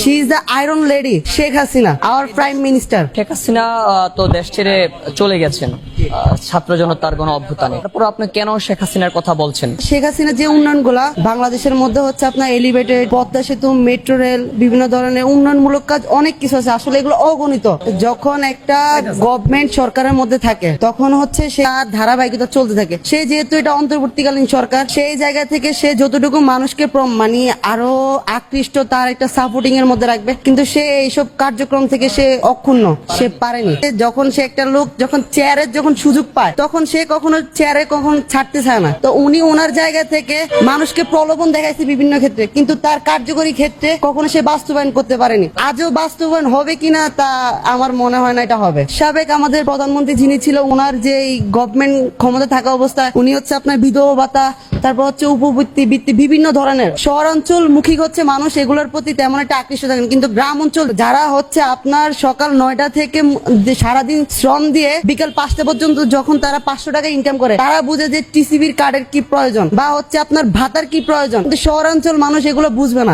She is the iron lady Sheikh Hasina, hour prime minister. Sheikh Hasina তো দেশ ছেড়ে চলে গেছেন ছাত্র জনতার গণ অভ্যুত্থানে। তারপর আপনি কেন শেখ হাসিনার কথা বলছেন? শেখ হাসিনা যে উন্নয়ন গুলা বাংলাদেশের মধ্যে হচ্ছে আপনার এলিভেটেড, পদ্মা সেতু, মেট্রো রেল, বিভিন্ন ধরনের উন্নয়নমূলক কাজ অনেক কিছু আছে, আসলে এগুলো অগণিত। যখন একটা গভর্নমেন্ট সরকারের মধ্যে থাকে তখন হচ্ছে সে তার ধারাবাহিকতা চলতে থাকে। সে যেহেতু এটা অন্তর্বর্তীকালীন সরকার, সেই জায়গা থেকে সে যতটুকু মানুষকে মানে আরো আকৃষ্ট তার একটা সাপোর্টিং এর মধ্যে রাখবে, কিন্তু সে এইসব কার্যক্রম থেকে সে অক্ষুণ্ণ, সে পারেনি। যখন সে একটা লোক যখন চেয়ারের যখন সুযোগ পায় তখন সে কখনো চেয়ারে কখন ছাড়তে চায় না। তো উনি ওনার জায়গা থেকে মানুষকে প্রলোভন দেখাইছে বিভিন্ন ক্ষেত্রে, কিন্তু তার কার্যকরী ক্ষেত্রে কখনো সে বাস্তবায়ন করতে পারেনি। আজও বাস্তবায়ন হবে কিনা তা আমার মনে হয় না এটা হবে। সাবেক আমাদের প্রধানমন্ত্রী যিনি ছিল, ওনার যে গভর্নমেন্ট ক্ষমতা থাকা অবস্থায় উনি হচ্ছে আপনার বিধবা ভাতা, তারপর হচ্ছে উপবৃত্তি, বৃত্তি, বিভিন্ন ধরনের শহরাঞ্চল মুখী হচ্ছে মানুষ এগুলোর প্রতি তেমন একটা আকৃষ্ট থাকেন, কিন্তু গ্রাম অঞ্চল যারা হচ্ছে আপনার সকাল 9টা থেকে সারাদিন শ্রম দিয়ে বিকাল 5টা পর্যন্ত যখন তারা 500 টাকা ইনকাম করে, তারা বুঝে যে টিসিবির কার্ডের কি প্রয়োজন বা হচ্ছে আপনার ভাতার কি প্রয়োজন, কিন্তু শহরাঞ্চল মানুষ এগুলো বুঝবে না।